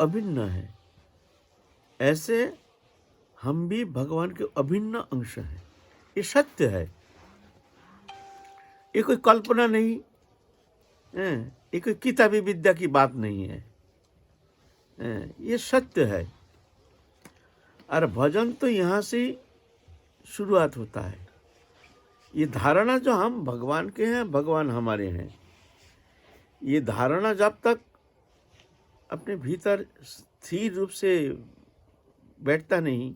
अभिन्न है, ऐसे हम भी भगवान के अभिन्न अंश हैं। ये सत्य है, ये कोई कल्पना नहीं है, ये कोई किताबी विद्या की बात नहीं है, ये सत्य है। और भजन तो यहाँ से शुरुआत होता है। ये धारणा जो हम भगवान के हैं, भगवान हमारे हैं, ये धारणा जब तक अपने भीतर स्थिर रूप से बैठता नहीं,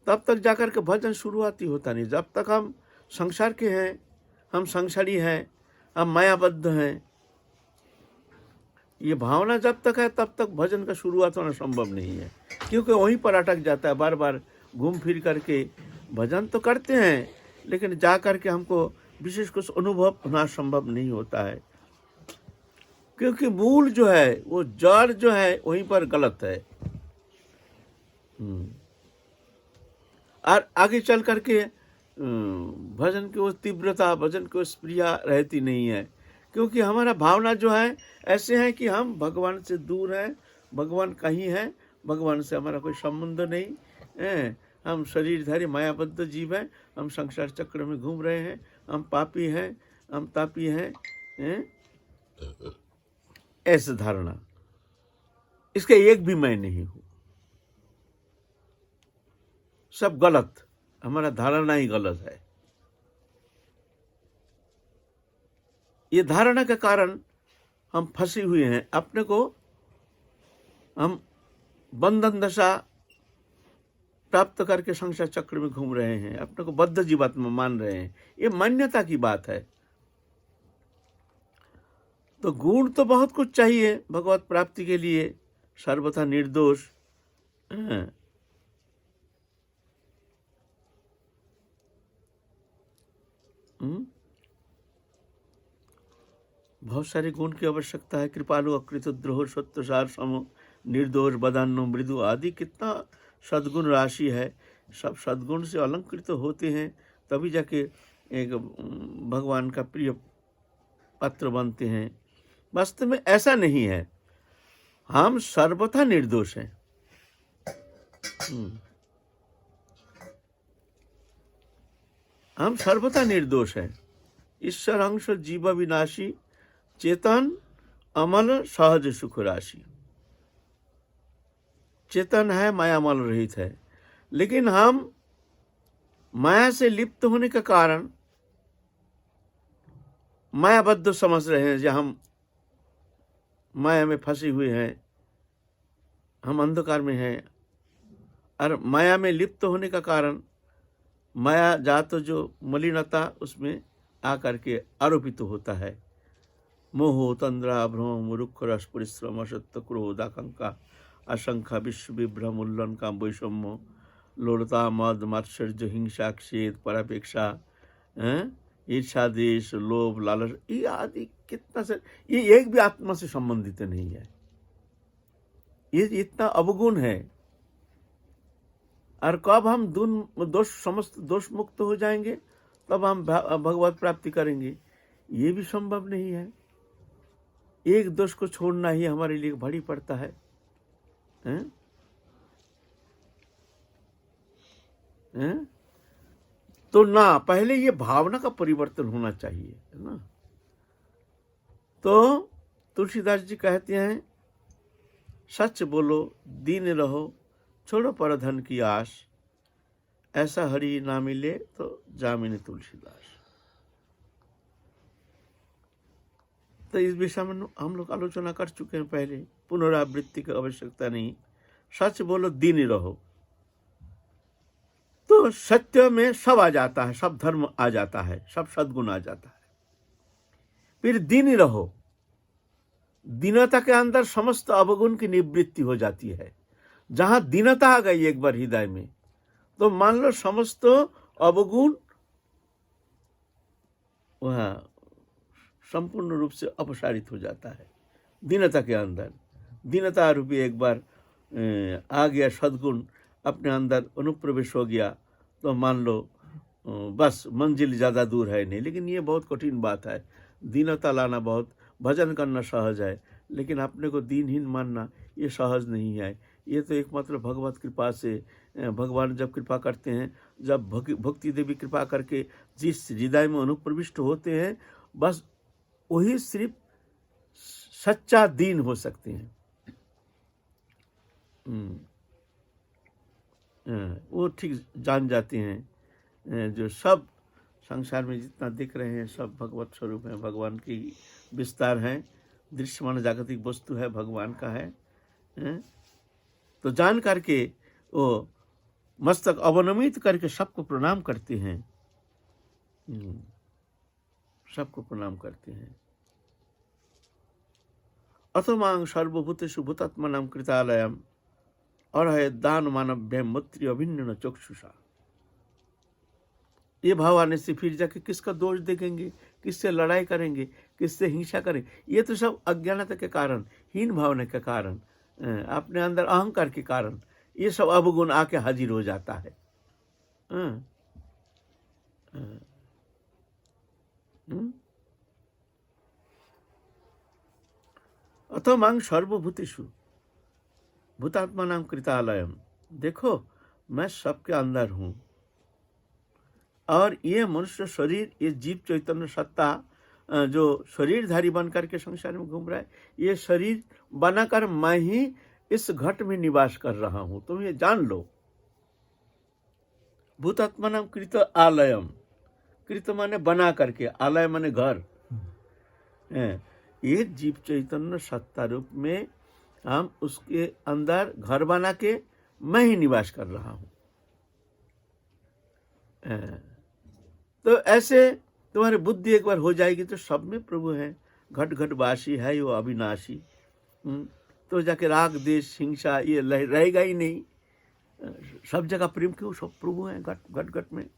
तब तक जाकर के भजन शुरुआत ही होता नहीं। जब तक हम संसार के हैं, हम संसारी हैं, हम मायाबद्ध हैं, ये भावना जब तक है तब तक भजन का शुरुआत होना संभव नहीं है, क्योंकि वहीं पर अटक जाता है। बार बार घूम फिर करके भजन तो करते हैं, लेकिन जा करके हमको विशेष कुछ अनुभव होना संभव नहीं होता है, क्योंकि मूल जो है, वो जड़ जो है, वहीं पर गलत है। और आगे चल करके भजन की वो तीव्रता, भजन की वो स्प्रिया रहती नहीं है, क्योंकि हमारा भावना जो है ऐसे है कि हम भगवान से दूर हैं, भगवान कहीं है, भगवान से हमारा कोई संबंध नहीं है। हम शरीरधारी मायाबद्ध जीव हैं, हम संसार चक्र में घूम रहे हैं, हम पापी हैं, हम तापी हैं, ऐसे धारणा, इसका एक भी मैं नहीं हूं। सब गलत, हमारा धारणा ही गलत है। ये धारणा के कारण हम फंसे हुए हैं, अपने को हम बंधन दशा प्राप्त करके संसार चक्र में घूम रहे हैं, अपने को बद्ध जीवात्मा मान रहे हैं। ये मान्यता की बात है। तो गुण तो बहुत कुछ चाहिए भगवत प्राप्ति के लिए, सर्वथा निर्दोष, बहुत सारे गुण की आवश्यकता है। कृपालु, अकृत, द्रोह, सत्य, सार, सम, निर्दोष, बदान्नो, मृदु आदि कितना सद्गुण राशि है। सब सद्गुण से अलंकृत होते हैं, तभी जाके एक भगवान का प्रिय पात्र बनते हैं। वास्तव में ऐसा नहीं है, हम सर्वथा निर्दोष हैं। हम सर्वथा निर्दोष हैं। ईश्वर अंश जीव विनाशी, चेतन अमल सहज सुख राशि। चेतन है, मायामल रहित है, लेकिन हम माया से लिप्त होने के कारण मायाबद्ध समझ रहे हैं, जो हम माया में फंसे हुए हैं, हम अंधकार में हैं। और माया में लिप्त होने का कारण माया जात जो मलिनता उसमें आकर के आरोपित होता है। मोह, तंद्रा, भ्रम, रुक्ष रस, परिश्रम, असत्य, क्रोध, आकांक्षा, आशंका, विश्व विभ्रम, उल्लन, काम, वैषम्य, लोलता, मद, मात्सर्य, हिंसा, खेद, परापेक्षा, ईर्षा, देश, लोभ, लालच, ये आदि कितना से, ये एक भी आत्मा से संबंधित नहीं है। ये इतना अवगुण है। और कब हम दोष समस्त दोष मुक्त हो जाएंगे, तब हम भगवत प्राप्ति करेंगे। ये भी संभव नहीं है। एक दोष को छोड़ना ही हमारे लिए भारी पड़ता है, तो ना, पहले ये भावना का परिवर्तन होना चाहिए, है ना। तो तुलसीदास जी कहते हैं, सच बोलो, दीन रहो, छोड़ो पर धन की आस, ऐसा हरि ना मिले तो जामिन तुलसीदास। तो इस विषय में हम लोग आलोचना कर चुके हैं पहले, पुनरावृत्ति की आवश्यकता नहीं। सच बोलो, दीन रहो, तो सत्य में सब आ जाता है, सब धर्म आ जाता है, सब सद्गुण आ जाता है। फिर दीन रहो, दीनता के अंदर समस्त अवगुण की निवृत्ति हो जाती है। जहां दीनता आ गई एक बार हृदय में, तो मान लो समस्त अवगुण वह संपूर्ण रूप से अपसारित हो जाता है। दीनता के अंदर, दीनता रूपी एक बार आ गया सद्गुण अपने अंदर अनुप्रवेश हो गया, तो मान लो बस मंजिल ज़्यादा दूर है नहीं। लेकिन ये बहुत कठिन बात है। दीनता लाना बहुत, भजन करना सहज है, लेकिन अपने को दीनहीन मानना ये सहज नहीं है। ये तो एकमात्र भगवत कृपा से, भगवान जब कृपा करते हैं, जब भक्ति देवी कृपा करके जिस हृदय में अनुप्रविष्ट होते हैं, बस वही सिर्फ सच्चा दीन हो सकते हैं। वो ठीक जान जाते हैं जो सब संसार में जितना दिख रहे हैं सब भगवत स्वरूप है, भगवान की विस्तार है, दृश्यमान जागतिक वस्तु है, भगवान का है। तो जान करके वो मस्तक अवनमित करके सबको प्रणाम करते हैं, सबको प्रणाम करते हैं। अथमांग सर्वभूतेषु भूतात्मनां कृतालयम् अर्हय दान मानव्यम मत्री अभिन्न चक्षुषा। ये भाव आने से फिर जाके किसका दोष देखेंगे, किससे लड़ाई करेंगे, किससे हिंसा करेंगे? ये तो सब अज्ञानता के कारण, हीन भावना के कारण, अपने अंदर अहंकार के कारण ये सब अवगुण आके हाजिर हो जाता है। अथमांग सर्वभूतेषु भूतात्मानां कृतालयम, देखो मैं सबके अंदर हूं। और ये मनुष्य शरीर, ये जीव चैतन्य सत्ता जो शरीरधारी बनकर के संसार में घूम रहा है, ये शरीर बनाकर मैं ही इस घट में निवास कर रहा हूं। तुम ये जान लो। भूतात्मानां कृत आलयम, कृत माने बना करके, आलय माने घर। ये जीव चैतन्य सत्ता रूप में हम उसके अंदर घर बना के मैं ही निवास कर रहा हूं। तो ऐसे तुम्हारी बुद्धि एक बार हो जाएगी तो सब में प्रभु है, घट घट वासी है, वो अविनाशी। तो जाके राग देश हिंसा ये रहेगा ही नहीं। सब जगह प्रेम क्यों? सब प्रभु हैं घट घट में।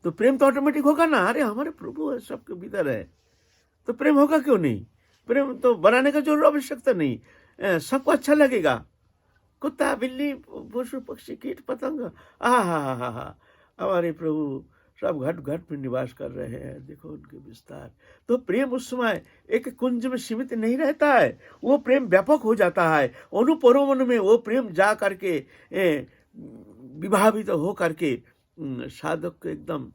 तो प्रेम तो ऑटोमेटिक होगा ना। अरे हमारे प्रभु है, सबके भीतर है, तो प्रेम होगा क्यों नहीं? प्रेम तो बनाने का जरूर आवश्यकता नहीं, सबको अच्छा लगेगा। कुत्ता, बिल्ली, पशु पक्षी, कीट पतंग, हा हमारे प्रभु सब घट घट में निवास कर रहे हैं, देखो उनके विस्तार। तो प्रेम उस समय एक कुंज में सीमित नहीं रहता है, वो प्रेम व्यापक हो जाता है। अनुपरोमन में वो प्रेम जा करके विभावित हो करके साधक को एकदम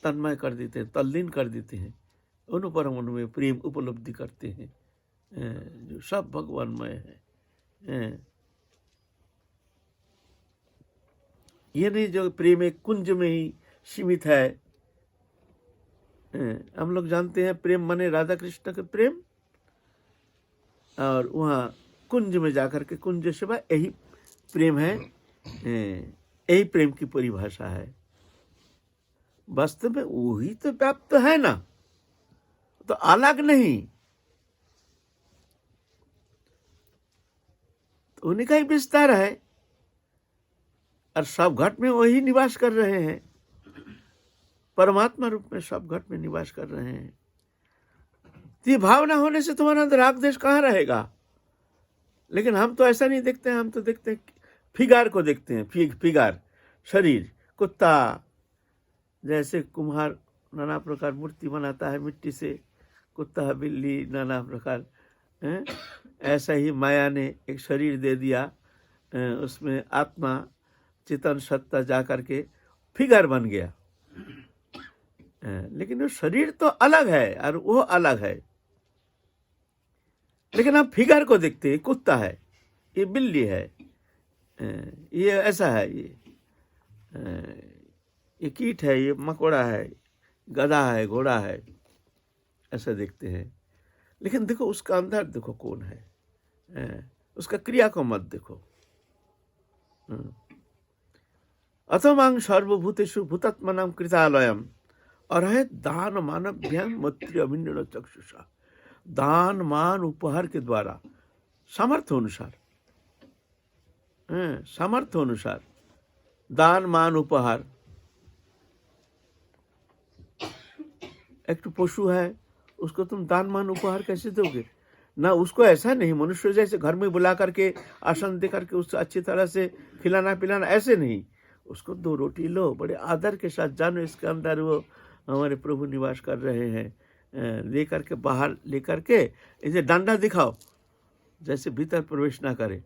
तन्मय कर देते हैं, तल्लीन कर देते हैं। अनुपरमन में प्रेम उपलब्धि करते हैं, जो सब भगवानमय है। ये नहीं जो प्रेम एक कुंज में ही सीमित है। हम लोग जानते हैं प्रेम माने राधा कृष्ण के प्रेम, और वहाँ कुंज में जाकर के कुंज सेवा, यही प्रेम है, यही प्रेम की परिभाषा है। वास्तव में वही तो व्याप्त है ना, तो अलग नहीं, तो उन्हीं का ही विस्तार है, और सब घट में वही निवास कर रहे हैं। परमात्मा रूप में सब घट में निवास कर रहे हैं। ये भावना होने से तुम्हारा अंदर राग देश कहाँ रहेगा? लेकिन हम तो ऐसा नहीं देखते हैं, हम तो देखते हैं फिगार को देखते हैं, फिगार, शरीर। कुत्ता, जैसे कुम्हार नाना प्रकार मूर्ति बनाता है मिट्टी से, कुत्ता, बिल्ली, नाना प्रकार, ऐसा ही माया ने एक शरीर दे दिया, उसमें आत्मा चेतन सत्ता जा करके फिगर बन गया। लेकिन वो शरीर तो अलग है और वो अलग है। लेकिन आप फिगर को देखते हैं, कुत्ता है, ये बिल्ली है, ये ऐसा है, ये कीट है, ये मकोड़ा है, गधा है, घोड़ा है, ऐसा देखते हैं। लेकिन देखो उसका अंदर देखो कौन है, उसका क्रिया को मत देखो। अथमांग सर्वभूतेषु भूतात्मनां कृतालयम् अर्हय दान मानभ्याम मत्री अभिन्न चक्षुषा। दान मान उपहार के द्वारा सामर्थ्य अनुसार, सामर्थ्य अनुसार दान मान उपहार। एक तो पशु है, उसको तुम दान मान उपहार कैसे दोगे? ना उसको ऐसा नहीं मनुष्य जैसे घर में बुला करके आसन दे करके उससे अच्छी तरह से खिलाना पिलाना, ऐसे नहीं। उसको 2 रोटी लो, बड़े आदर के साथ, जानो इसके अंदर वो हमारे प्रभु निवास कर रहे हैं, लेकर के बाहर लेकर के इसे डंडा दिखाओ, जैसे भीतर प्रवेश ना करे,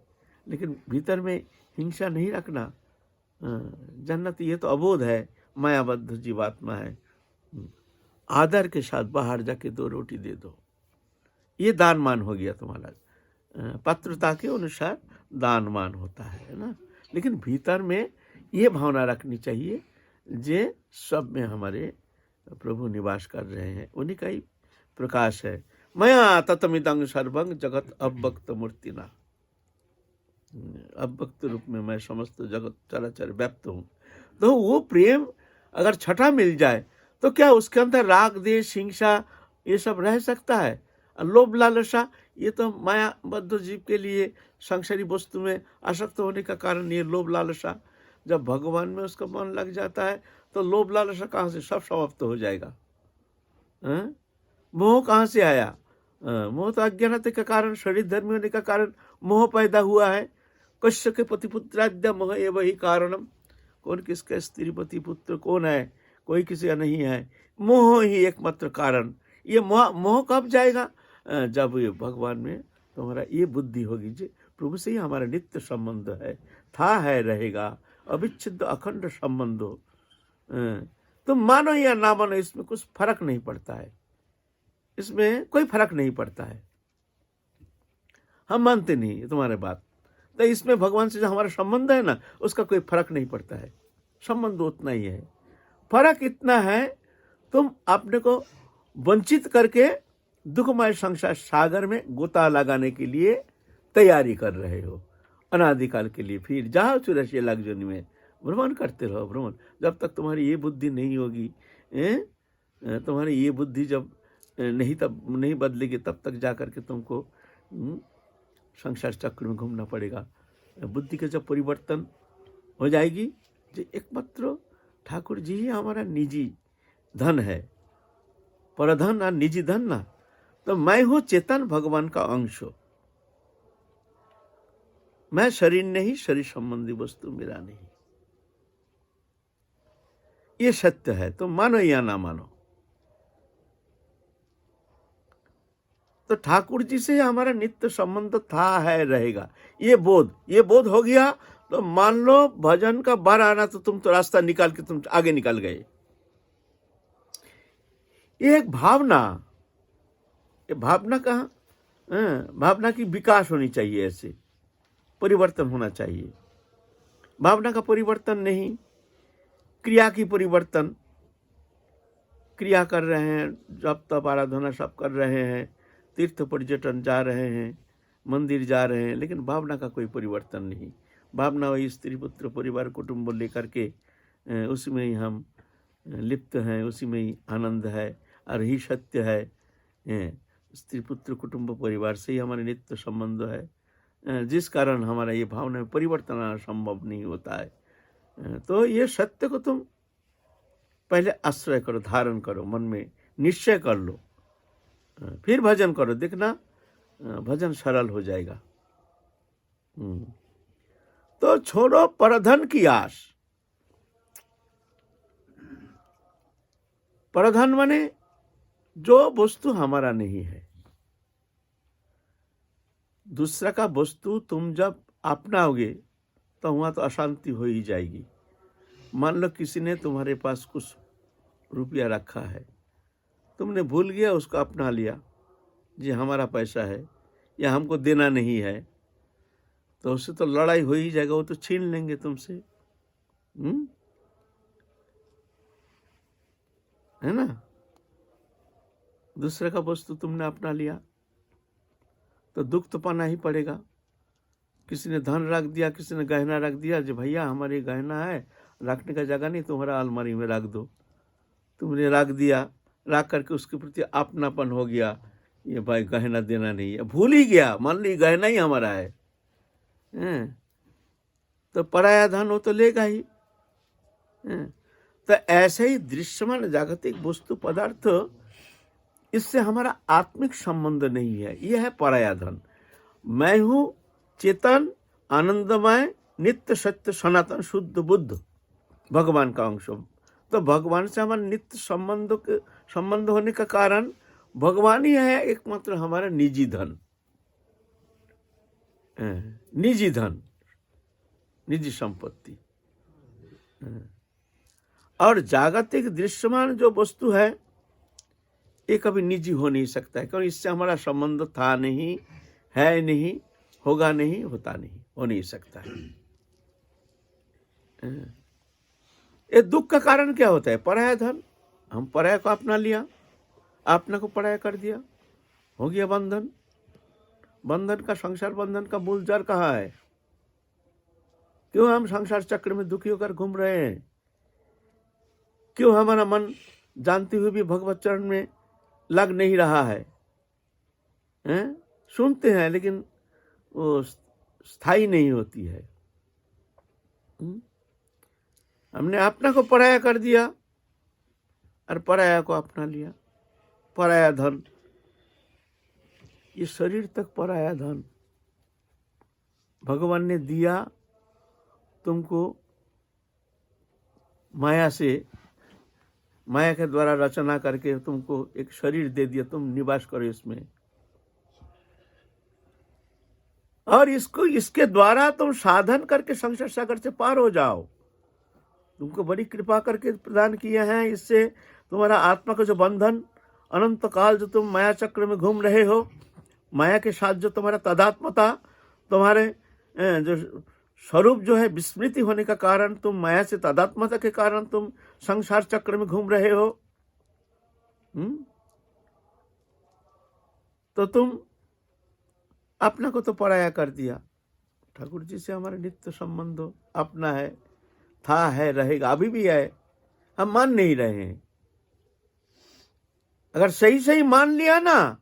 लेकिन भीतर में हिंसा नहीं रखना। जन्नत ये तो अबोध है, मायाबद्ध जीवात्मा है। आदर के साथ बाहर जाके 2 रोटी दे दो, ये दान मान हो गया तुम्हारा। पात्रता के अनुसार दान मान होता है ना। लेकिन भीतर में ये भावना रखनी चाहिए, जे सब में हमारे प्रभु निवास कर रहे हैं, उन्हीं का ही प्रकाश है। मया ततमिदं सर्वं जगत अव्यक्त मूर्तिना, अव्यक्त रूप में मैं समस्त जगत चराचर व्याप्त हूँ। तो वो प्रेम अगर छठा मिल जाए तो क्या उसके अंदर राग द्वेष हिंसा ये सब रह सकता है? लोभ लालसा ये तो मायाबद्ध जीव के लिए संसारी वस्तु में आसक्त होने का कारण ये लोभ लालसा। जब भगवान में उसका मन लग जाता है तो लोभ लालसा कहाँ से? सब समाप्त हो जाएगा। मोह कहाँ से आया? मोह तो अज्ञानता के कारण, शरीर धर्मी होने का कारण मोह पैदा हुआ है। कश्य के पतिपुत्राद्य मोह ये वही कारणम। कौन किसका स्त्री पति पुत्र कौन है? कोई किसी का नहीं है। मोह ही एकमात्र कारण। ये मोह कब जाएगा? जब ये भगवान में तुम्हारा ये बुद्धि होगी जी प्रभु से ही हमारा नित्य संबंध है, था है रहेगा, अविच्छिन्न अखंड संबंध हो। तुम मानो या ना मानो इसमें कुछ फर्क नहीं पड़ता है, इसमें कोई फर्क नहीं पड़ता है। हम मानते नहीं है तुम्हारे बात, तो इसमें भगवान से जो हमारा संबंध है ना उसका कोई फर्क नहीं पड़ता है। संबंध उतना ही है। फर्क इतना है तुम अपने को वंचित करके दुखमय संसार सागर में गोता लगाने के लिए तैयारी कर रहे हो अनादिकाल के लिए। फिर जाओ 84 लाख जोनि में भ्रमण करते रहो, भ्रमण। जब तक तुम्हारी ये बुद्धि नहीं होगी, तुम्हारी ये बुद्धि जब नहीं बदलेगी, तब तक जा करके तुमको संसार चक्र में घूमना पड़ेगा। बुद्धि के जब परिवर्तन हो जाएगी, जो एकमात्र ठाकुर जी ही हमारा निजी धन है, परधन और निजी धन ना। तो मैं हूं चेतन भगवान का अंश, मैं शरीर नहीं, शरीर संबंधी वस्तु मेरा नहीं। ये सत्य है, तो मानो या ना मानो। तो ठाकुर जी से हमारा नित्य संबंध था है रहेगा। ये बोध हो गया तो मान लो भजन का बार आना तो तुम तो रास्ता निकाल के तुम आगे निकल गए। ये एक भावना, ये भावना कहाँ? भावना की विकास होनी चाहिए, ऐसे परिवर्तन होना चाहिए। भावना का परिवर्तन नहीं, क्रिया की परिवर्तन। क्रिया कर रहे हैं, जप तप आराधना सब कर रहे हैं, तीर्थ पर्यटन जा रहे हैं, मंदिर जा रहे हैं, लेकिन भावना का कोई परिवर्तन नहीं। भावना वही स्त्री पुत्र परिवार कुटुंब लेकर के उसी में ही हम लिप्त हैं, उसी में ही आनंद है और ही सत्य है। स्त्री पुत्र कुटुंब परिवार से ही हमारे नित्य संबंध है, जिस कारण हमारा ये भावना में परिवर्तन आना संभव नहीं होता है। तो ये सत्य को तुम पहले आश्रय करो, धारण करो, मन में निश्चय कर लो, फिर भजन करो, देखना भजन सरल हो जाएगा। तो छोड़ो परधन की आस। परधन माने जो वस्तु हमारा नहीं है, दूसरा का वस्तु तुम जब अपनाओगे तो वहां तो अशांति हो ही जाएगी। मान लो किसी ने तुम्हारे पास कुछ रुपया रखा है, तुमने भूल गया उसको अपना लिया, जी हमारा पैसा है या हमको देना नहीं है, तो उससे तो लड़ाई हो ही जाएगा, वो तो छीन लेंगे तुमसे, है ना। दूसरे का वस्तु तुमने अपना लिया तो दुख तो पाना ही पड़ेगा। किसी ने धन रख दिया, किसी ने गहना रख दिया, जो भैया हमारे गहना है, रखने का जगह नहीं, तुम्हारा अलमारी में रख दो। तुमने रख दिया, रख करके उसके प्रति अपनापन हो गया, ये भाई गहना देना नहीं है, भूल ही गया, मान ली गहना ही हमारा है, तो पराया धन हो तो लेगा ही। तो ऐसे ही दृश्यमान जागतिक वस्तु पदार्थ, इससे हमारा आत्मिक संबंध नहीं है, यह है पराया धन। मैं हूं चेतन आनंदमय नित्य सत्य सनातन शुद्ध बुद्ध, भगवान का अंश। तो भगवान से हमारा नित्य संबंध होने का कारण भगवान ही है एकमात्र हमारा निजी धन। निजी धन, निजी संपत्ति। और जागतिक दृश्यमान जो वस्तु है ये कभी निजी हो नहीं सकता है, क्योंकि इससे हमारा संबंध था नहीं, है नहीं, होगा नहीं, होता नहीं, हो नहीं सकता है। ये दुख का कारण क्या होता है? पराया धन। हम पराया को अपना लिया, आपने को पराया कर दिया, हो गया बंधन। बंधन का, संसार बंधन का मूल जड़ कहाँ है? क्यों हम संसार चक्र में दुखी होकर घूम रहे हैं? क्यों हमारा मन जानते हुए भी भगवत चरण में लग नहीं रहा है? सुनते हैं लेकिन वो स्थायी नहीं होती है। हमने अपना को पराया कर दिया और पराया को अपना लिया। पराया धन, ये शरीर तक पराया धन भगवान ने दिया तुमको, माया से, माया के द्वारा रचना करके तुमको एक शरीर दे दिया, तुम निवास करो इसमें, और इसके द्वारा तुम साधन करके संसार सागर से पार हो जाओ। तुमको बड़ी कृपा करके प्रदान किए हैं। इससे तुम्हारा आत्मा का जो बंधन, अनंत काल जो तुम माया चक्र में घूम रहे हो, माया के साथ जो तुम्हारा तदात्मता, तुम्हारे जो स्वरूप जो है विस्मृति होने का कारण, तुम माया से तदात्मता के कारण तुम संसार चक्र में घूम रहे हो। तो तुम अपना को तो पराया कर दिया। ठाकुर जी से हमारा नित्य संबंध अपना है, था, है, रहेगा, अभी भी है। हम मान नहीं रहे हैं। अगर सही सही मान लिया ना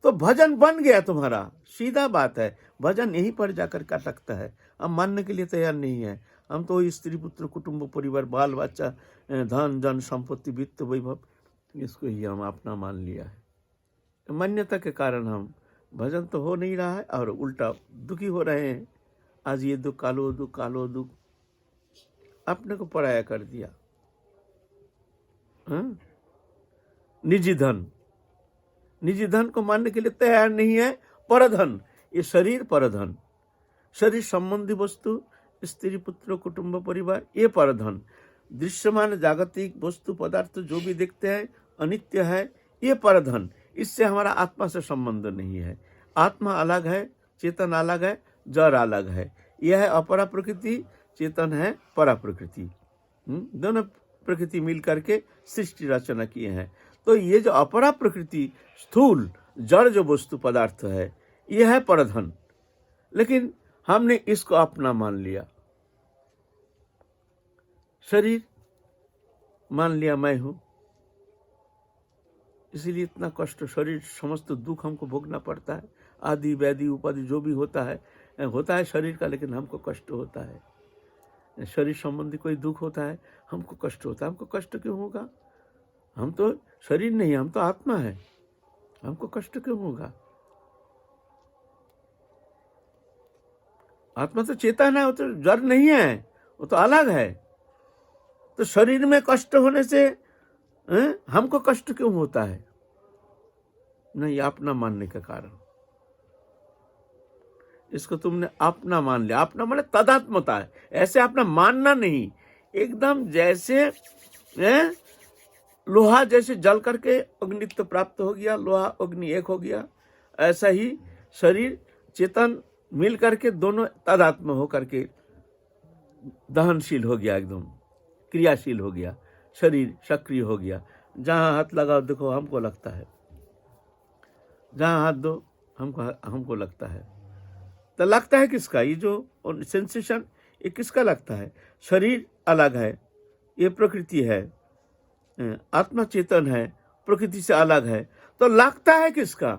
तो भजन बन गया तुम्हारा। सीधा बात है, भजन यहीं पर जाकर का सकता है। हम मानने के लिए तैयार नहीं है। हम तो स्त्री पुत्र कुटुंब परिवार बाल बच्चा धन जन संपत्ति वित्त वैभव, इसको ही हम अपना मान लिया है। मान्यता के कारण हम भजन तो हो नहीं रहा है और उल्टा दुखी हो रहे हैं। आज ये दुख, कालो दुख, कालो दुख, अपने को पराया कर दिया। निजी धन, निजी धन को मानने के लिए तैयार नहीं है। परधन, ये शरीर परधन, शरीर संबंधी वस्तु, स्त्री पुत्र कुटुंब परिवार, ये परधन। दृश्यमान जागतिक वस्तु पदार्थ जो भी देखते हैं अनित्य है, ये परधन। इससे हमारा आत्मा से संबंध नहीं है। आत्मा अलग है, चेतन अलग है, जड़ अलग है। यह है अपरा प्रकृति, चेतन है परा प्रकृति। दोनों प्रकृति मिल करके सृष्टि रचना किए हैं। तो ये जो अपरा प्रकृति स्थूल जड़ जो वस्तु पदार्थ है, यह है परधन। लेकिन हमने इसको अपना मान लिया। शरीर मान लिया मैं हूं, इसीलिए इतना कष्ट, शरीर समस्त दुख हमको भोगना पड़ता है। आदि व्याधि उपाधि जो भी होता है शरीर का, लेकिन हमको कष्ट होता है। शरीर संबंधी कोई दुख होता है, हमको कष्ट होता है। हमको कष्ट क्यों होगा? हम तो शरीर नहीं, हम तो आत्मा है, हमको कष्ट क्यों होगा? आत्मा तो चेतन है, वो तो जड़ नहीं है, वो तो अलग है। तो शरीर में कष्ट होने से हमको कष्ट क्यों होता है? नहीं, अपना मानने के कारण। इसको तुमने अपना मान लिया। अपना माने तदात्मता है। ऐसे अपना मानना नहीं, एकदम जैसे लोहा जैसे जल करके अग्नित्व प्राप्त हो गया, लोहा अग्नि एक हो गया, ऐसा ही शरीर चेतन मिल करके दोनों तदात्म हो करके दहनशील हो गया, एकदम क्रियाशील हो गया, शरीर सक्रिय हो गया। जहां हाथ लगाओ देखो हमको लगता है, जहां हाथ दो हमको लगता है। तो लगता है किसका? ये जो सेंसेशन, ये किसका लगता है? शरीर अलग है, ये प्रकृति है, आत्मा चेतन है, प्रकृति से अलग है। तो लगता है किसका?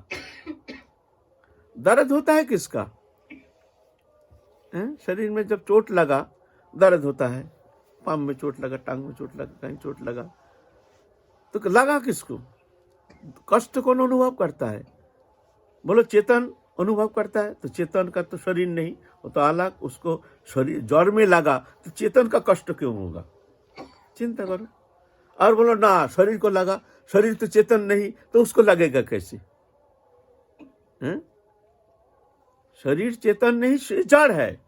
दर्द होता है किसका? शरीर में जब चोट लगा दर्द होता है, पाँव में चोट लगा, टांग में चोट लगा, कहीं चोट लगा, तो लगा किसको? कष्ट कौन अनुभव करता है? बोलो चेतन अनुभव करता है। तो चेतन का तो शरीर नहीं, वो तो अलग, उसको शरीर जड़ में लगा तो चेतन का कष्ट क्यों होगा? चिंता करो। और बोलो ना शरीर को लगा, शरीर तो चेतन नहीं, तो उसको लगेगा कैसे? शरीर चेतन नहीं, जड़ है।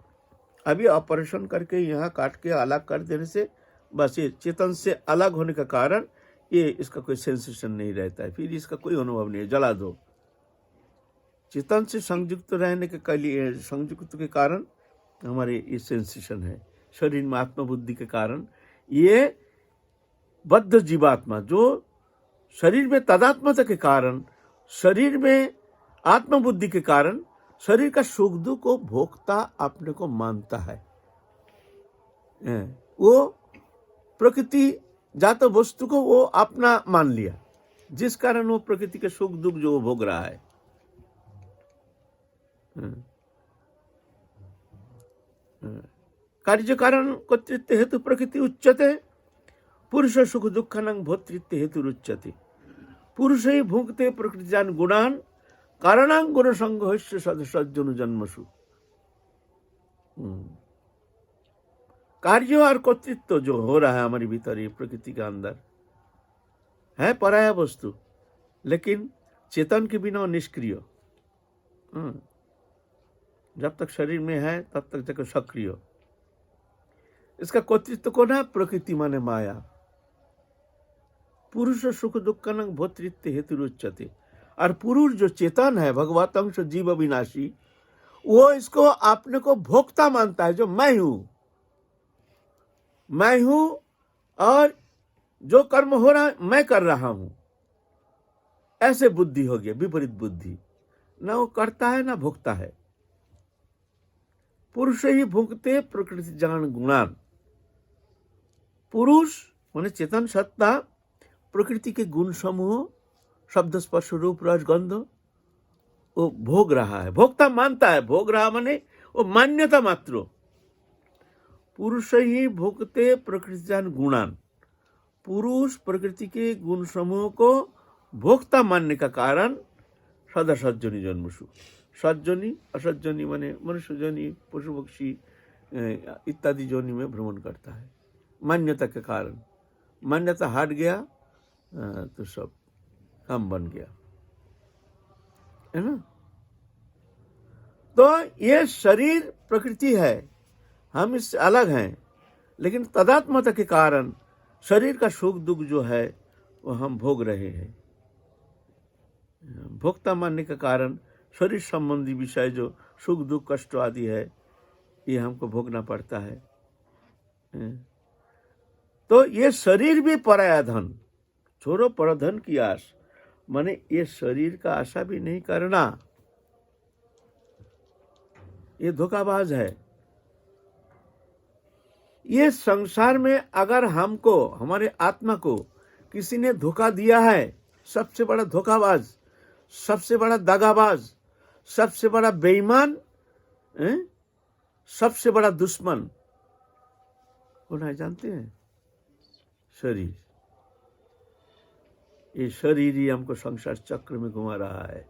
अभी ऑपरेशन करके यहाँ काट के अलग कर देने से बस ये चेतन से अलग होने का कारण ये इसका कोई सेंसेशन नहीं रहता है, फिर इसका कोई अनुभव नहीं है, जला दो। चेतन से संयुक्त रहने के लिए, संयुक्त के कारण हमारे ये सेंसेशन है। शरीर में आत्मबुद्धि के कारण ये बद्ध जीवात्मा जो शरीर में तादात्म्यता के कारण, शरीर में आत्मबुद्धि के कारण शरीर का सुख दुख को भोक्ता अपने को मानता है। वो प्रकृति जात वस्तु को वो अपना मान लिया, जिस कारण वो प्रकृति के सुख दुख जो वो भोग रहा है। कार्य कारण कर्तृत्व हेतु प्रकृति उच्यते, पुरुष सुख दुःखानां भोक्तृत्व हेतु रुच्यते। पुरुष ही भुंक्ते प्रकृतिजान गुणान कारणां गुण संघर्ष सदसज्जनु जन्मसु। कार्य और कर्तृत्व जो हो रहा है हमारे भीतर, ये प्रकृति के अंदर है पराया वस्तु, लेकिन चेतन के बिना निष्क्रिय। जब तक शरीर में है तब तक जब सक्रिय। इसका कर्तृत्व कौन है? प्रकृति माने माया। पुरुष सुख दुःखानां भोक्तृत्व हेतु रुच्यते। और पुरुष जो चेतन है, भगवत अंश जीव अविनाशी, वो इसको अपने को भोक्ता मानता है। जो मैं हूं और जो कर्म हो रहा है मैं कर रहा हूं, ऐसे बुद्धि हो गया, विपरीत बुद्धि। ना वो करता है ना भोगता है। पुरुष ही भुंक्ते प्रकृति जान गुणान। पुरुष माने चेतन सत्ता प्रकृति के गुण समूह, शब्द स्पर्श रूप रस गंध, वो भोग रहा है, भोक्ता मानता है। भोग रहा माने वो मान्यता मात्र। पुरुष ही भुंक्ते प्रकृति जान गुणान। पुरुष प्रकृति के गुण समूह को भोक्ता मानने का कारण सदा सज्जनी जन्मसु। सज्जनी असज्जनी माने मनुष्य जनी, पशु पक्षी इत्यादि जोनि में भ्रमण करता है। मान्यता के कारण, मान्यता हट गया तो सब काम बन गया, है ना। तो ये शरीर प्रकृति है, हम इससे अलग हैं, लेकिन तदात्मता के कारण शरीर का सुख दुख जो है वो हम भोग रहे हैं। भोक्ता मानने के कारण शरीर संबंधी विषय जो सुख दुख कष्ट आदि है ये हमको भोगना पड़ता है। तो ये शरीर भी पराया धन। छोड़ो परधन की आस, माने ये शरीर का आशा भी नहीं करना, ये धोखाबाज है। ये संसार में अगर हमको, हमारे आत्मा को किसी ने धोखा दिया है, सबसे बड़ा धोखाबाज, सबसे बड़ा दगाबाज, सबसे बड़ा बेईमान, सबसे बड़ा दुश्मन कौन है जानते हैं? शरीर। ये शरीर ही हमको संसार चक्र में घुमा रहा है,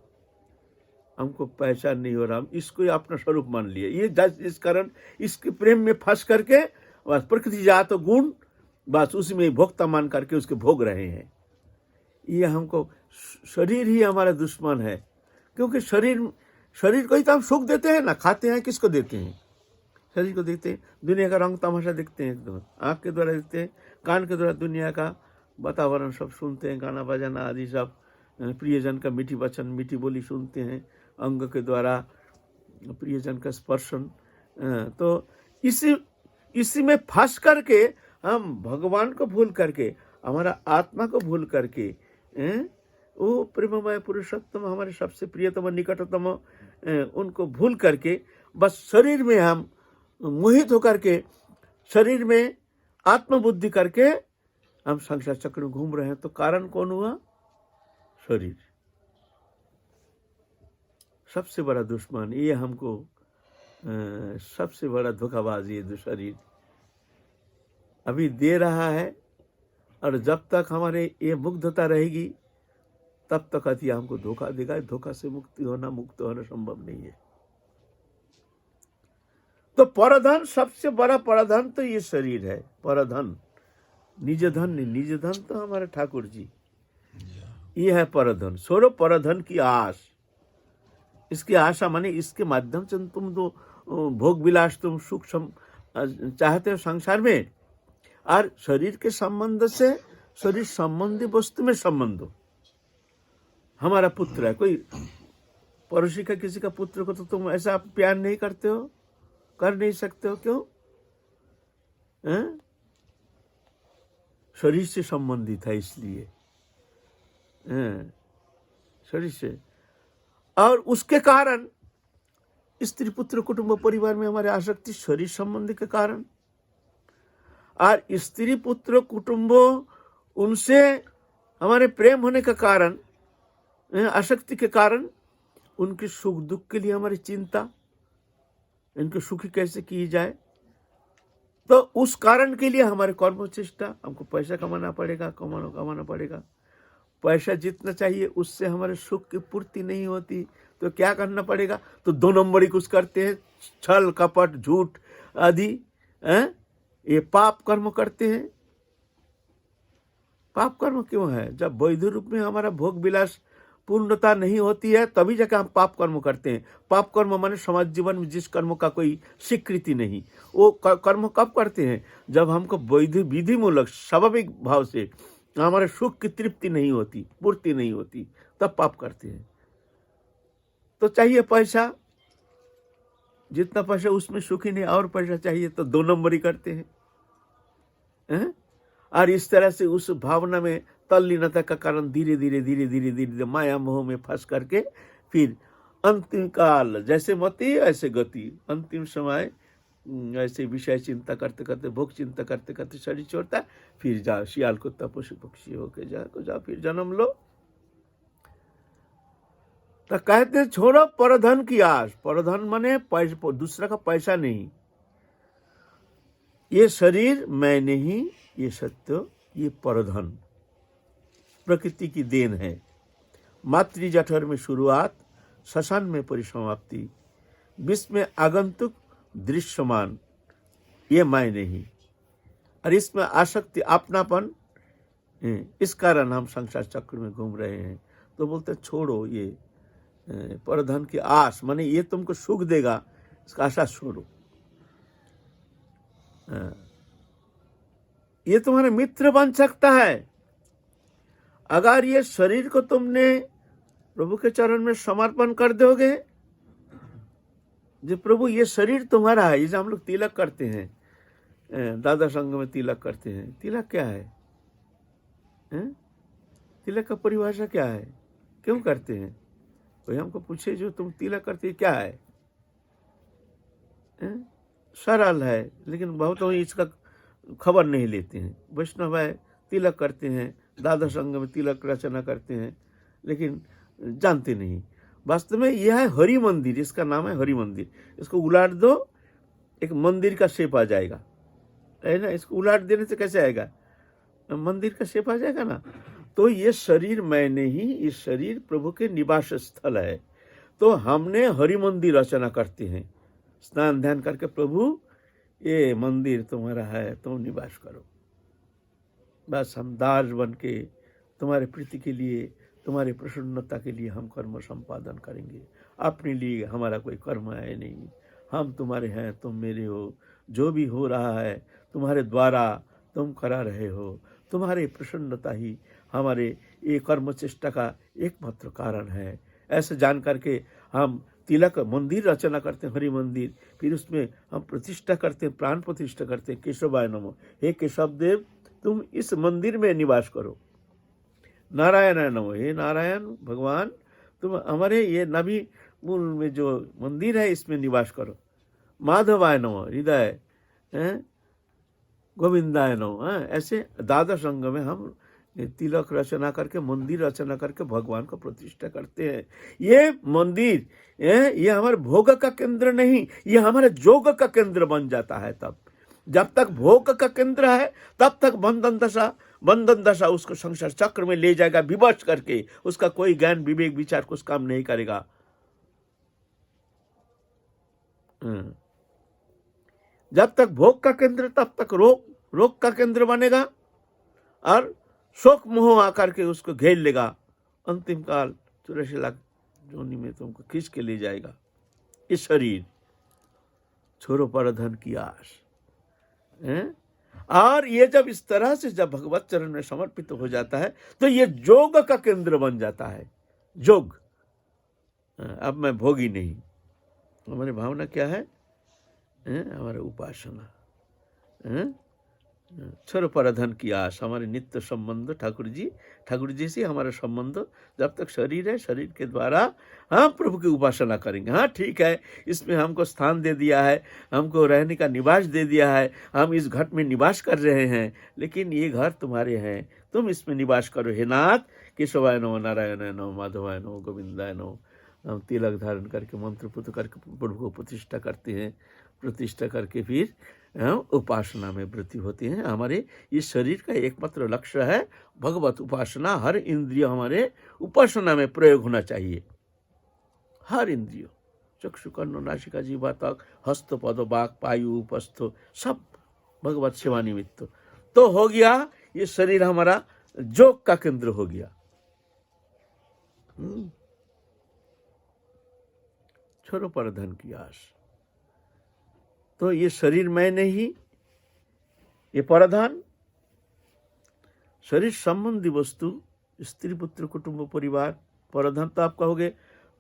हमको पहचान नहीं हो रहा, हम इसको ही अपना स्वरूप मान लिए। ये इस कारण इसके प्रेम में फंस करके बस प्रकृति जात गुण बस उसी में भोक्ता मान करके उसके भोग रहे हैं। ये हमको, शरीर ही हमारा दुश्मन है, क्योंकि शरीर को ही तो हम सुख देते हैं ना, खाते हैं, किसको देते हैं? शरीर को देखते हैं, दुनिया का रंग तमाशा देखते हैं, एकदम आँख के द्वारा देखते हैं, कान के द्वारा दुनिया का वातावरण सब सुनते हैं, गाना बजाना आदि सब, प्रियजन का मीठी वचन मीठी बोली सुनते हैं, अंग के द्वारा प्रियजन का स्पर्शन। तो इसी में फंस करके हम भगवान को भूल करके, हमारा आत्मा को भूल करके, वो प्रेममय पुरुषोत्तम हमारे सबसे प्रियतम निकटतम, उनको भूल करके बस शरीर में हम मोहित होकर के, शरीर में आत्मबुद्धि करके हम संसार चक्र में घूम रहे हैं। तो कारण कौन हुआ? शरीर। सबसे बड़ा दुश्मन ये हमको, सबसे बड़ा धोखाबाज ये शरीर अभी दे रहा है। और जब तक हमारे ये मुग्धता रहेगी तब तक अति हमको धोखा देगा। धोखा से मुक्त होना संभव नहीं है। तो परधन, सबसे बड़ा परधन तो ये शरीर है। परधन, निज धन नहीं, निज धन तो हमारे ठाकुर जी, ये है परधन। छोड़ो परधन की आस। इसकी आशा माने इसके माध्यम से तुम तो भोग विलास, तुम सुख चाहते हो संसार में, और शरीर के संबंध से शरीर संबंधी वस्तु में संबंध हो। हमारा पुत्र है, कोई पड़ोसी का किसी का पुत्र को तो तुम ऐसा प्यार नहीं करते हो, कर नहीं सकते हो, क्यों? शरीर से संबंधित है, इसलिए शरीर से। और उसके कारण स्त्री पुत्र कुटुंब परिवार में हमारे आसक्ति शरीर संबंधी के कारण, और स्त्री पुत्र कुटुंब उनसे हमारे प्रेम होने का कारण, आसक्ति के कारण, उनके सुख दुख के लिए हमारी चिंता, इनके सुखी कैसे की जाए, तो उस कारण के लिए हमारे कर्म चेष्टा, हमको पैसा कमाना पड़ेगा। पैसा जितना चाहिए उससे हमारे सुख की पूर्ति नहीं होती, तो क्या करना पड़ेगा? तो 2 नंबरी कुछ करते हैं, छल कपट झूठ आदि, ये पाप कर्म करते हैं। पाप कर्म क्यों है? जब वैध रूप में हमारा भोग विलास पूर्णता नहीं होती है, तभी जाके हम पाप कर्म करते हैं। पाप कर्म माने समाज जीवन में जिस कर्म का कोई स्वीकृति नहीं, वो कर्म कब करते हैं? जब हमको वैध विधि मूलक स्वाभाविक भाव से हमारे सुख की तृप्ति नहीं होती, पूर्ति नहीं होती, तब पाप करते हैं। तो चाहिए पैसा, जितना पैसा उसमें सुखी नहीं, और पैसा चाहिए तो 2 नंबरी करते हैं। और इस तरह से उस भावना में तल्लीनता का कारण धीरे धीरे माया मोह में फंस करके फिर अंतिम काल जैसे मति ऐसे गति, अंतिम समय ऐसे विषय चिंता करते करते, भोग चिंता करते करते शरीर छोड़ता, फिर जा शियाल कुत्ता पशु पक्षी होके जा फिर जन्म लो। तो कहते छोड़ो परधन की आस। परधन माने पैसा, दूसरा का पैसा नहीं, ये शरीर मैं नहीं, ये सत्य, ये परधन प्रकृति की देन है। मातृ जठर में शुरुआत, श्मशान में परिसमाप्ति, विश्व में आगंतुक दृश्यमान, ये मैं नहीं, और इसमें आसक्ति अपनापन, इस कारण हम संसार चक्र में घूम रहे हैं। तो बोलते छोड़ो ये परधन की आस, माने ये तुमको सुख देगा, इसका आशा छोड़ो। ये तुम्हारे मित्र बन सकता है अगर ये शरीर को तुमने प्रभु के चरण में समर्पण कर दोगे। जो प्रभु ये शरीर तुम्हारा है, जैसे हम लोग तिलक करते हैं, दादा संघ में तिलक करते हैं। तिलक क्या है? तिलक का परिभाषा क्या है? क्यों करते हैं? कोई हमको पूछे जो तुम तिलक करते क्या है? सरल है, लेकिन बहुत लोग इसका खबर नहीं लेते हैं। वैष्णव है, तिलक करते हैं, दादा संघ में तिलक रचना करते हैं, लेकिन जानते नहीं। वास्तव में यह है हरि मंदिर, इसका नाम है हरि मंदिर। इसको उलाट दो, एक मंदिर का शेप आ जाएगा, है ना। इसको उलाट देने से कैसे आएगा? मंदिर का शेप आ जाएगा ना। तो ये शरीर मैं नहीं, इस शरीर प्रभु के निवास स्थल है। तो हमने हरि मंदिर रचना करते हैं, स्नान ध्यान करके, प्रभु ये मंदिर तुम्हारा है, तुम निवास करो। बस हम दास बन के तुम्हारे प्रीति के लिए, तुम्हारी प्रसन्नता के लिए हम कर्म संपादन करेंगे। अपने लिए हमारा कोई कर्म है नहीं, हम तुम्हारे हैं, तुम मेरे हो। जो भी हो रहा है तुम्हारे द्वारा तुम करा रहे हो। तुम्हारी प्रसन्नता ही हमारे ये कर्म चेष्टा का एकमात्र कारण है। ऐसे जान करके हम तिलक मंदिर रचना करते हैं, हरि मंदिर। फिर उसमें हम प्रतिष्ठा करते हैं, प्राण प्रतिष्ठा करते हैं, केशवाय नमो। हे केशव देव, तुम इस मंदिर में निवास करो। नारायण नमो, हे नारायण भगवान, तुम हमारे ये नबी मूल में जो मंदिर है इसमें निवास करो। माधवाय नमो, हृदय गोविंदाय नमो। ऐसे दादा संघ में हम तिलक रचना करके, मंदिर रचना करके भगवान को प्रतिष्ठा करते हैं। ये मंदिर ये हमारे भोग का केंद्र नहीं, ये हमारे जोग का केंद्र बन जाता है। तब जब तक भोग का केंद्र है तब तक बंधन दशा उसको संसार चक्र में ले जाएगा, विवश करके। उसका कोई ज्ञान विवेक विचार कुछ काम नहीं करेगा। जब तक भोग का केंद्र, तब तक रोग का केंद्र बनेगा और शोक मोह आकर के उसको घेर लेगा। अंतिम काल 84 लाख जोनी में तुमको खींच के ले जाएगा। ये शरीर छोड़ो परधन की आस हैं? और ये जब इस तरह से जब भगवत चरण में समर्पित हो जाता है तो ये जोग का केंद्र बन जाता है। जोग, अब मैं भोगी नहीं, हमारी भावना क्या है? हमारी उपासना। छोड़ो परधन की आस, हमारे नित्य संबंध ठाकुर जी से हमारा संबंध जब तक शरीर है, शरीर के द्वारा हम प्रभु की उपासना करेंगे। हाँ ठीक है, इसमें हमको स्थान दे दिया है, हमको रहने का निवास दे दिया है, हम इस घट में निवास कर रहे हैं, लेकिन ये घर तुम्हारे हैं, तुम इसमें निवास करो हे नाथ। केशवाय नमो, नारायणाय नमो, माधवाय नमो, गोविंदाय नमो। हम तिलक धारण करके मंत्रपुत करके प्रभु को प्रतिष्ठा करते हैं, प्रतिष्ठा करके फिर उपासना में वृत्ति होती है। हमारे इस शरीर का एकमात्र लक्ष्य है भगवत उपासना। हर इंद्रिय हमारे उपासना में प्रयोग होना चाहिए, हर इंद्रिय, चक्षु कर्ण नासिका जीवा तक, हस्त पद बाक पायु उपस्थ, सब भगवत सेवा निमित्त। तो हो गया ये शरीर हमारा जोग का केंद्र हो गया। छोड़ो परधन की आस। तो ये शरीर मैं नहीं, ये परधन, शरीर संबंधी वस्तु, स्त्री पुत्र कुटुंब परिवार, परधन तो आप कहोगे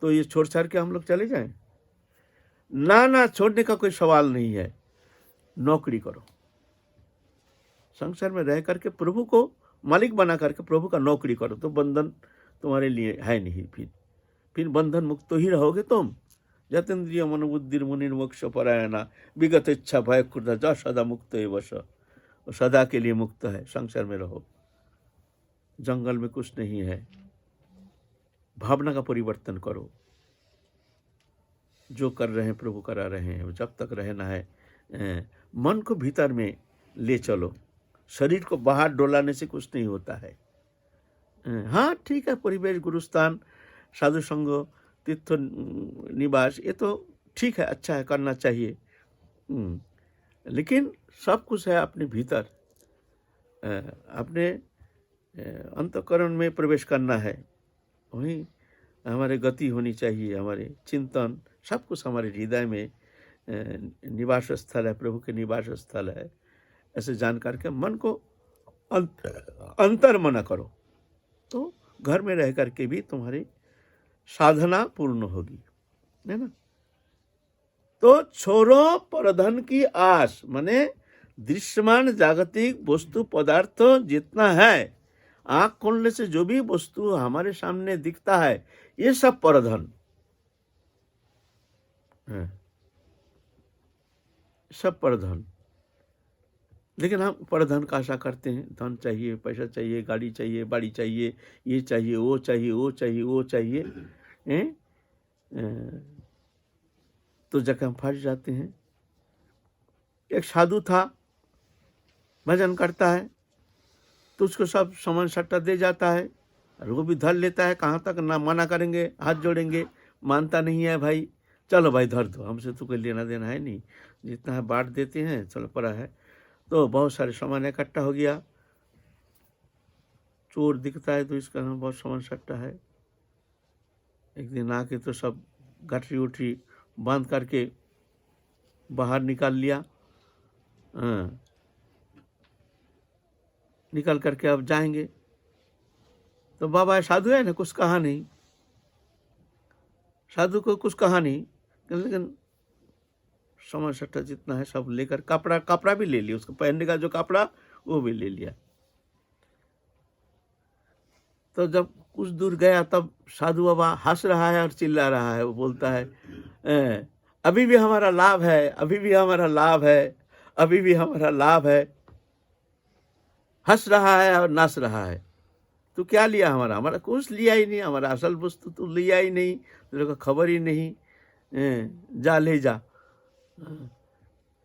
तो ये छोड़ छाड़ के हम लोग चले जाएं? ना, छोड़ने का कोई सवाल नहीं है। नौकरी करो, संसार में रह करके प्रभु को मालिक बना करके प्रभु का नौकरी करो, तो बंधन तुम्हारे लिए है नहीं। फिर बंधन मुक्त ही रहोगे तुम। जतेन्द्रिय मनोबुद्धि मुनि मोक्ष परायणा, विगत इच्छा भय क्रोध जा सदा मुक्त वश। सदा के लिए मुक्त है, संसार में रहो, जंगल में कुछ नहीं है। भावना का परिवर्तन करो, जो कर रहे हैं प्रभु करा रहे हैं, जब तक रहना है मन को भीतर में ले चलो। शरीर को बाहर डोलाने से कुछ नहीं होता है। हाँ ठीक है, परिवेश, गुरुस्थान, साधु संग, तीर्थ निवास, ये तो ठीक है, अच्छा है, करना चाहिए। लेकिन सब कुछ है अपने भीतर, अपने अंतःकरण में प्रवेश करना है, वहीं हमारे गति होनी चाहिए। हमारे चिंतन सब कुछ हमारे हृदय में निवास स्थल है, प्रभु के निवास स्थल है। ऐसे जान करके मन को अंतर मना करो, तो घर में रह करके भी तुम्हारी साधना पूर्ण होगी, है ना। तो छोड़ो परधन की आस, माने दृश्यमान जागतिक वस्तु पदार्थ जितना है, आंख खोलने से जो भी वस्तु हमारे सामने दिखता है, ये सब परधन है, सब परधन। लेकिन हम परधन का आशा करते हैं, धन चाहिए, पैसा चाहिए, गाड़ी चाहिए, बाड़ी चाहिए, ये चाहिए, वो चाहिए, वो चाहिए, वो चाहिए, तो जगह हम फंस जाते हैं। एक साधु था, भजन करता है, तो उसको सब सामान सट्टा दे जाता है, और वो भी धर लेता है। कहाँ तक ना मना करेंगे, हाथ जोड़ेंगे, मानता नहीं है। भाई चलो भाई धर दो, हमसे तो कोई लेना देना है नहीं, जितना है बांट देते हैं, चलो पड़ा है। तो बहुत सारे सामान इकट्ठा हो गया। चोर दिखता है तो इसका हम बहुत सामान सट्टा है। एक दिन आके तो सब गठरी उठरी बांध करके बाहर निकाल लिया। निकल करके अब जाएंगे, तो बाबा साधु है ना, कुछ कहा नहीं, साधु को कुछ कहा नहीं, लेकिन सामान सट्टा जितना है सब लेकर, कपड़ा भी ले लिया, उसको पहनने का जो कपड़ा वो भी ले लिया। तो जब कुछ दूर गया तब साधु बाबा हंस रहा है और चिल्ला रहा है। वो बोलता है अभी भी हमारा लाभ है, अभी भी हमारा लाभ है, अभी भी हमारा लाभ है। हंस रहा है और नाच रहा है। तो क्या लिया हमारा? हमारा कुछ लिया ही नहीं, हमारा असल वस्तु तो लिया ही नहीं, तेरे को खबर ही नहीं, जा ले जा।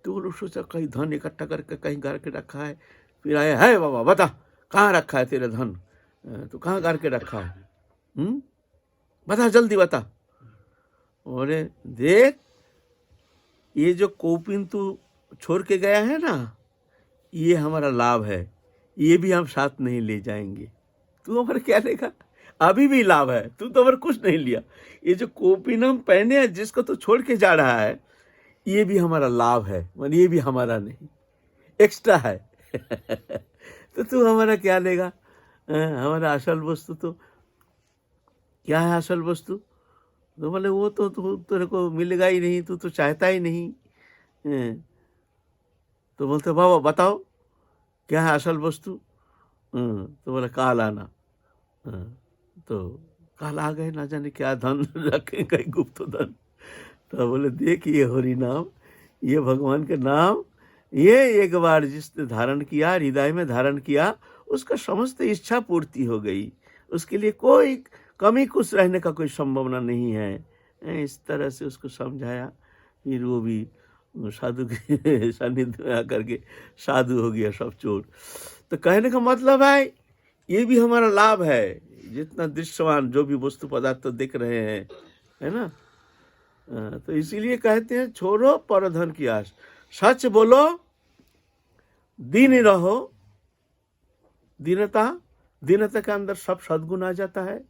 तो लोग सोचा कहीं धन इकट्ठा करके कहीं घर के रखा है। फिर आया, है बाबा बता कहाँ रखा है तेरा धन, तो कहाँ घर के रखा है, बता जल्दी बता। अरे देख, ये जो कोपिन तू छोड़ के गया है ना, ये हमारा लाभ है, ये भी हम साथ नहीं ले जाएंगे। तू हमारा क्या लेगा? अभी भी लाभ है, तू तो और कुछ नहीं लिया। ये जो कॉपीन हम पहने हैं जिसको तू छोड़ के जा रहा है, ये भी हमारा लाभ है, मतलब ये भी हमारा नहीं, एक्स्ट्रा है। तो तू हमारा क्या लेगा? हमारा असल वस्तु तो क्या है? असल वस्तु तो बोले वो तो तेरे को मिलेगा ही नहीं, तू तो चाहता ही नहीं। तो बोलते बाबा बताओ क्या है असल वस्तु? तो बोले काल आना। तो काल आ गए, ना जाने क्या धन रखे, कहीं गुप्त धन। तो बोले देख ये हरि नाम, ये भगवान के नाम, ये एक बार जिसने धारण किया, हृदय में धारण किया, उसका समस्त इच्छा पूर्ति हो गई, उसके लिए कोई कमी कुछ रहने का कोई संभावना नहीं है। इस तरह से उसको समझाया। फिर वो भी साधु के सानिध्य में आकर के साधु हो गया, सब चोर। तो कहने का मतलब है ये भी हमारा लाभ है, जितना दृश्यमान जो भी वस्तु पदार्थ तो दिख रहे हैं, है ना। तो इसीलिए कहते हैं छोड़ो परधन की आस, सच बोलो, दीन रहो। दीनता, दीनता के अंदर सब सद्गुण आ जाता है।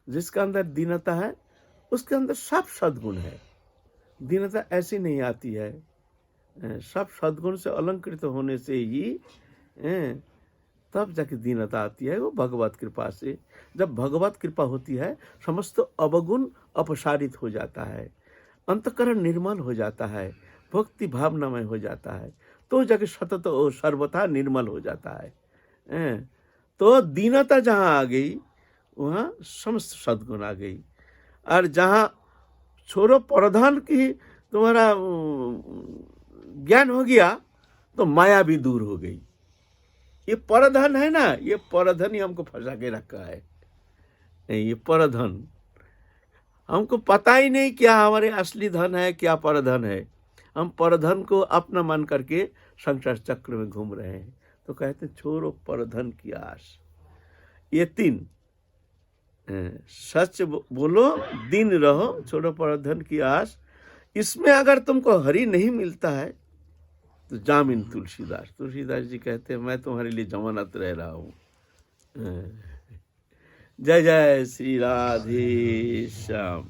जिसका अंदर दीनता है उसके अंदर सब सद्गुण है। दीनता ऐसी नहीं आती है, सब सद्गुण से अलंकृत होने से ही तब जाके दीनता आती है, वो भगवत कृपा से। जब भगवत कृपा होती है समस्त अवगुण अपसारित हो जाता है, अंतकरण निर्मल हो जाता है, भक्ति भावनामय हो जाता है, तो जाके सतत और सर्वथा निर्मल हो जाता है। तो दीनता जहाँ आ गई वहाँ समस्त सद्गुण आ गई। और जहाँ छोड़ो परधान की तुम्हारा ज्ञान हो गया तो माया भी दूर हो गई। ये परधन है ना, ये परधन ही हमको फंसा के रखा है। नहीं, ये परधन हमको पता ही नहीं क्या हमारे असली धन है, क्या परधन है। हम परधन को अपना मान करके संसार चक्र में घूम रहे हैं। तो कहते हैं छोड़ो परधन की आस। ये 3, सच बोलो, दीन रहो, छोड़ो परधन की आस। इसमें अगर तुमको हरि नहीं मिलता है तो जामिन तुलसीदास। तुलसीदास जी कहते हैं मैं तुम्हारे लिए जमानत रह रहा हूँ। जय जय श्री राधे श्याम।